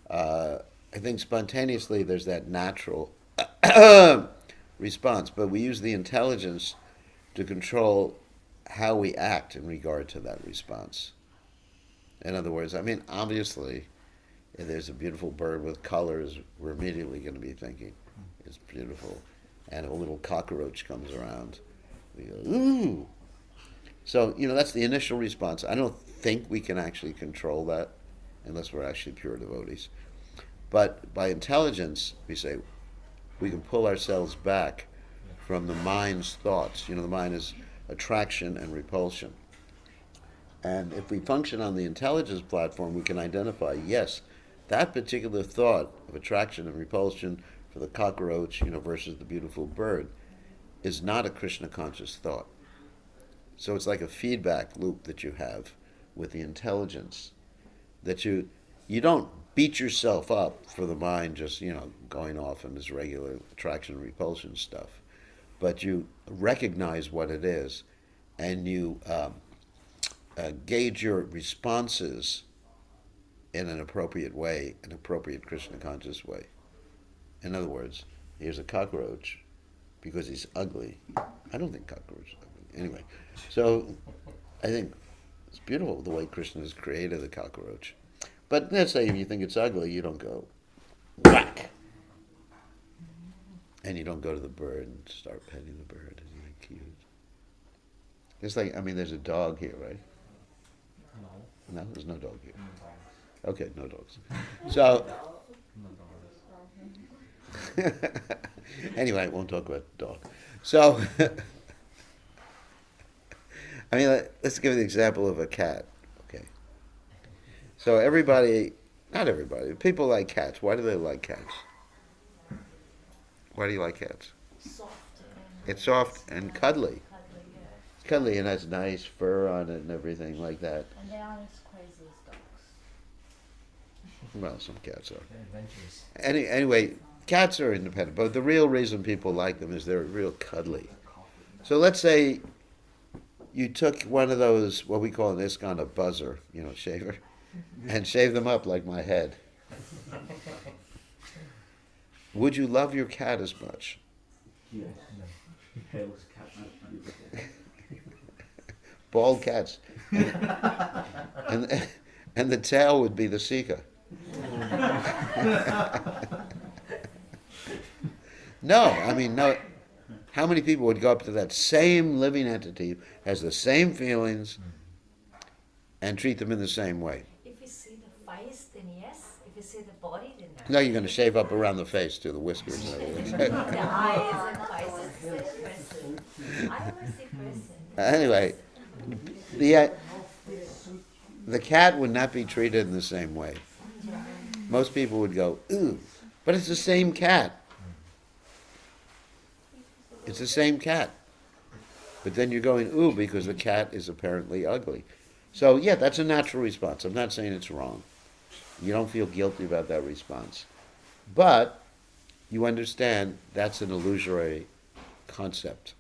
I think spontaneously there's that natural response, but we use the intelligence to control how we act in regard to that response. In other words, obviously, if there's a beautiful bird with colors, we're immediately going to be thinking, it's beautiful. And a little cockroach comes around, we go, ooh. So, that's the initial response. I don't think we can actually control that unless we're actually pure devotees. But by intelligence, we say, we can pull ourselves back from the mind's thoughts. The mind is attraction and repulsion. And if we function on the intelligence platform, we can identify, yes, that particular thought of attraction and repulsion for the cockroach, versus the beautiful bird, is not a Krishna conscious thought. So it's like a feedback loop that you have with the intelligence, that you don't beat yourself up for the mind just, going off in this regular attraction and repulsion stuff, but you recognize what it is, and you gauge your responses in an appropriate way, an appropriate Krishna conscious way. In other words, here's a cockroach because he's ugly. I don't think cockroaches are ugly. Anyway, so I think it's beautiful the way Krishna has created the cockroach. But let's say if you think it's ugly, you don't go whack. And you don't go to the bird and start petting the bird. Isn't that cute? It's like, there's a dog here, right? No, there's no dog here. Okay, no dogs. So, anyway, I won't talk about the dog. So, let's give the example of a cat. Okay. So not everybody, people like cats. Why do they like cats? Why do you like cats? Soft. It's soft and cuddly. Cuddly, yeah. cuddly and has nice fur on it and everything like that. And they aren't as crazy as dogs. Well, some cats are. They're adventurous. Anyway, cats are independent, but the real reason people like them is they're real cuddly. So let's say you took one of those, what we call in ISKCON a buzzer, shaver, and shaved them up like my head. Would you love your cat as much? Yes. Hairless cat. Bald cats. And the tail would be the Sika. No. How many people would go up to that same living entity, has the same feelings, and treat them in the same way? If you see the face, then yes. If you see the body, then no. No, you're going to shave up around the face too, the whiskers and everything. The eyes and faces, see person. I always see person. Anyway, the cat would not be treated in the same way. Most people would go, ooh, but it's the same cat. It's the same cat. But then you're going, ooh, because the cat is apparently ugly. So, yeah, that's a natural response. I'm not saying it's wrong. You don't feel guilty about that response. But you understand that's an illusory concept.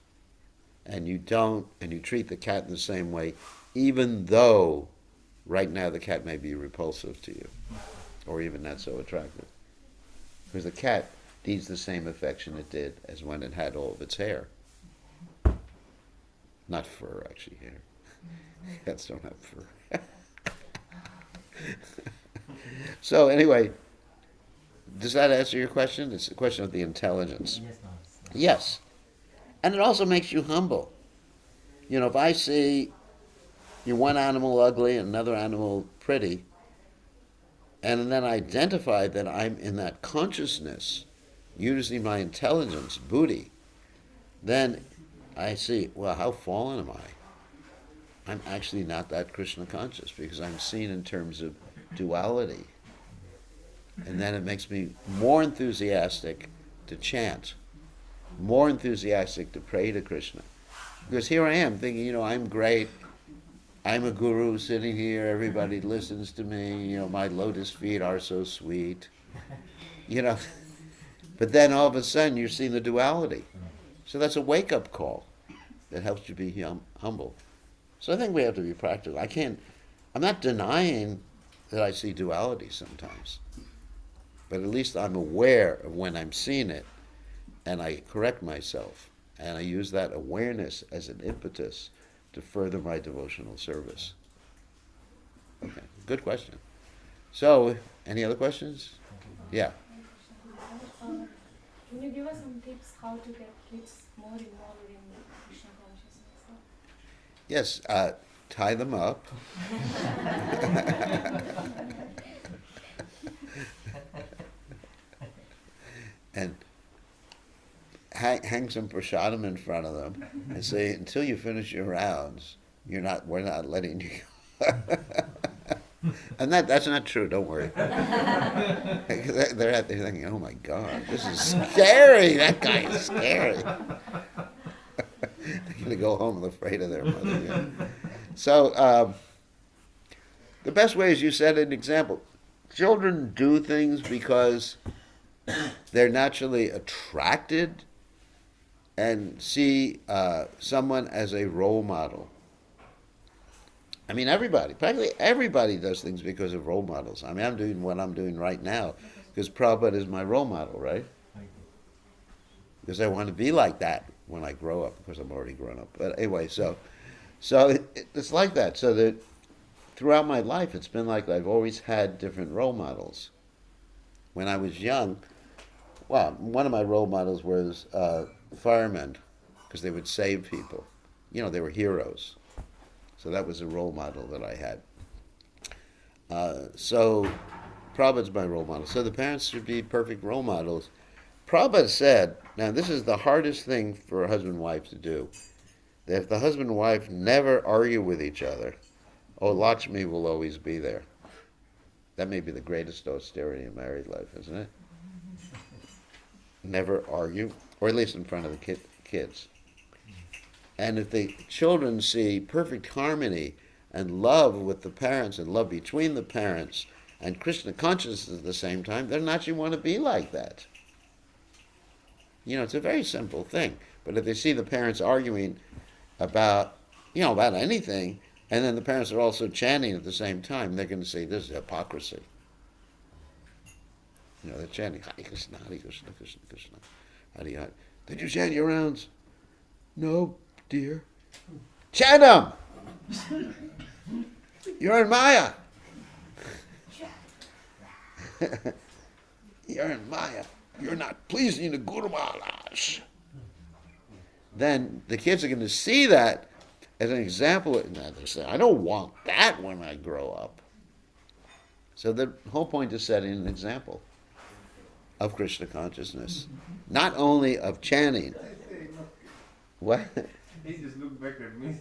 And you treat the cat in the same way, even though right now the cat may be repulsive to you, or even not so attractive. Because the cat needs the same affection it did as when it had all of its hair. Not fur, actually, hair. Cats don't have fur. So anyway, does that answer your question? It's a question of the intelligence. Yes, no. Yes. And it also makes you humble. If I see one animal ugly and another animal pretty, and then identify that I'm in that consciousness, using my intelligence, buddhi, then I see, well, how fallen am I? I'm actually not that Krishna conscious because I'm seen in terms of duality. And then it makes me more enthusiastic to chant, more enthusiastic to pray to Krishna. Because here I am thinking, I'm great. I'm a guru sitting here. Everybody listens to me. My lotus feet are so sweet. But then all of a sudden you're seeing the duality. So that's a wake-up call that helps you be humble. So I think we have to be practical. I'm not denying that I see duality sometimes. But at least I'm aware of when I'm seeing it, and I correct myself, and I use that awareness as an impetus to further my devotional service. Okay, good question. So, any other questions? Yeah. Can you give us some tips how to get kids more involved in Krishna consciousness? Yes, tie them up. And hang some prasadam in front of them and say, until you finish your rounds, we're not letting you go. And that's not true, don't worry. They're out there thinking, oh my God, this is scary. That guy is scary. They're going to go home afraid of their mother. Yeah. So the best way is you set an example. Children do things because they're naturally attracted and see someone as a role model. Practically everybody does things because of role models. I'm doing what I'm doing right now because Prabhupada is my role model, right? Because I want to be like that when I grow up. Of course, I'm already grown up. But anyway, so it's like that. So that throughout my life, it's been like I've always had different role models. When I was young, one of my role models was firemen, because they would save people. They were heroes. So that was a role model that I had. So Prabhupada's my role model. So the parents should be perfect role models. Prabhupada said, now this is the hardest thing for a husband and wife to do, that if the husband and wife never argue with each other, Lakshmi will always be there. That may be the greatest austerity in married life, isn't it? Never argue, or at least in front of the kids. And if the children see perfect harmony and love with the parents and love between the parents and Krishna consciousness at the same time, they'll naturally want to be like that. It's a very simple thing. But if they see the parents arguing about anything, and then the parents are also chanting at the same time, they're going to say, this is hypocrisy. They're chanting, Hare Krishna, Krishna Krishna, Hare Hare. Did you chant your rounds? No, dear. Chant them! You're in Maya. You're in Maya. You're not pleasing the Guru Maharaj. Then the kids are going to see that as an example. They say, I don't want that when I grow up. So the whole point is setting an example of Krishna consciousness. Not only of chanting. What? He just looked back at me.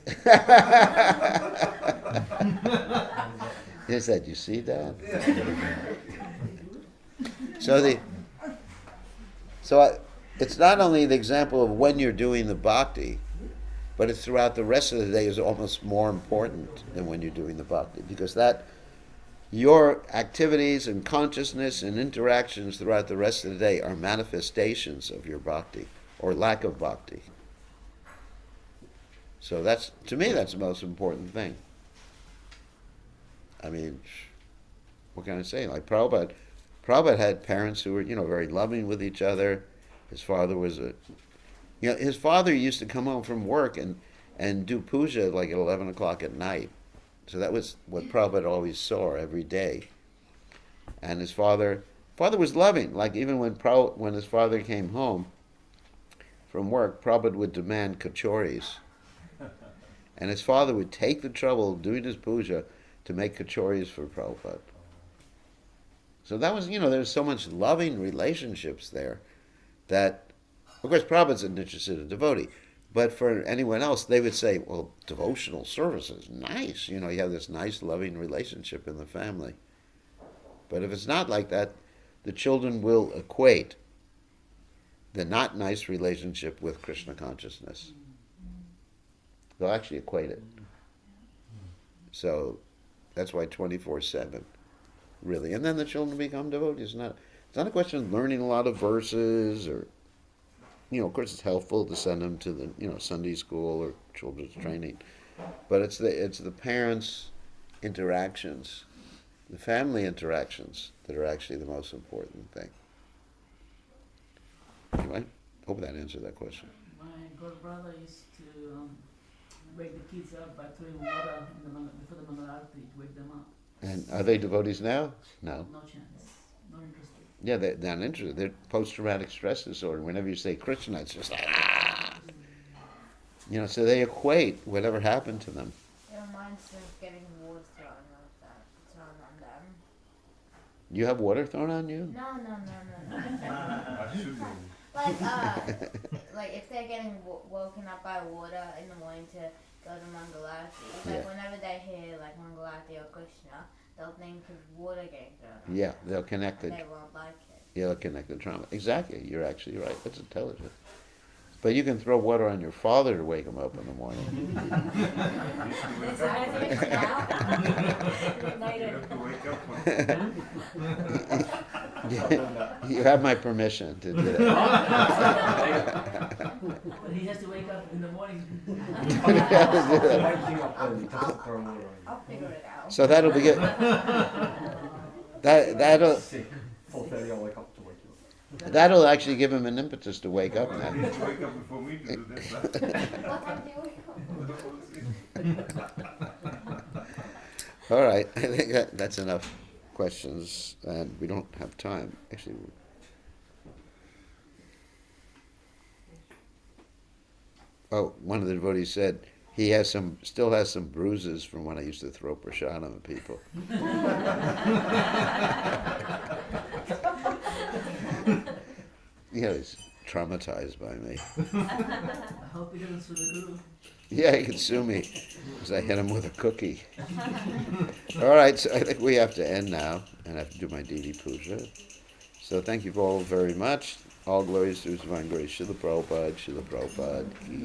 He said, you see that? It's not only the example of when you're doing the bhakti, but it's throughout the rest of the day is almost more important than when you're doing the bhakti, because that your activities and consciousness and interactions throughout the rest of the day are manifestations of your bhakti or lack of bhakti. So to me, that's the most important thing. I mean, what can I say? Like Prabhupada had parents who were, very loving with each other. His father was his father used to come home from work and do puja like at 11 o'clock at night. So that was what Prabhupada always saw every day. And his father was loving. Like even when his father came home from work, Prabhupada would demand kachoris. And his father would take the trouble of doing his puja to make kachoris for Prabhupada. So that was, there's so much loving relationships there that, of course, Prabhupada's an interested devotee. But for anyone else, they would say, well, devotional service is nice. You have this nice, loving relationship in the family. But if it's not like that, the children will equate the not nice relationship with Krishna consciousness. They'll actually equate it. So that's why 24/7, really. And then the children become devotees. It's not a question of learning a lot of verses or, of course it's helpful to send them to the, Sunday school or children's training. But it's the parents' interactions, the family interactions that are actually the most important thing. Anyway, hope that answered that question. My god brother used to wake the kids up by throwing water before the Mangal Arati to wake them up. And are they devotees now? No. No chance. No interested. Yeah, they're not interested. They're post-traumatic stress disorder. Whenever you say Krishna, it's just like, ah! So they equate whatever happened to them. It reminds me of getting water thrown on them. You have water thrown on you? No. I should be. Like if they're getting woken up by water in the morning to go to Mangalati, like whenever they hear like Mangalati or Krishna, they'll think of water getting thrown. Yeah, they'll connect it. They won't like it. Yeah, they'll connect the trauma. Exactly, you're actually right. That's intelligent. But you can throw water on your father to wake him up in the morning. You have my permission to do that. But he has to wake up in the morning. I'll figure it out. So that'll be good. That'll 4:30 I'll wake up to wake you up. that'll actually give him an impetus to wake up now. You need to wake up before me to do this. What time do you wake up? All right, I think that's enough questions, and we don't have time. Actually, one of the devotees said he still has some bruises from when I used to throw prasadam at people. He's traumatized by me. I hope he doesn't sue the guru. Yeah, he could sue me because I hit him with a cookie. All right, so I think we have to end now, and I have to do my Didi Puja. So thank you all very much. All glories to His Divine Grace. Srila Prabhupada, Srila Prabhupada. Ki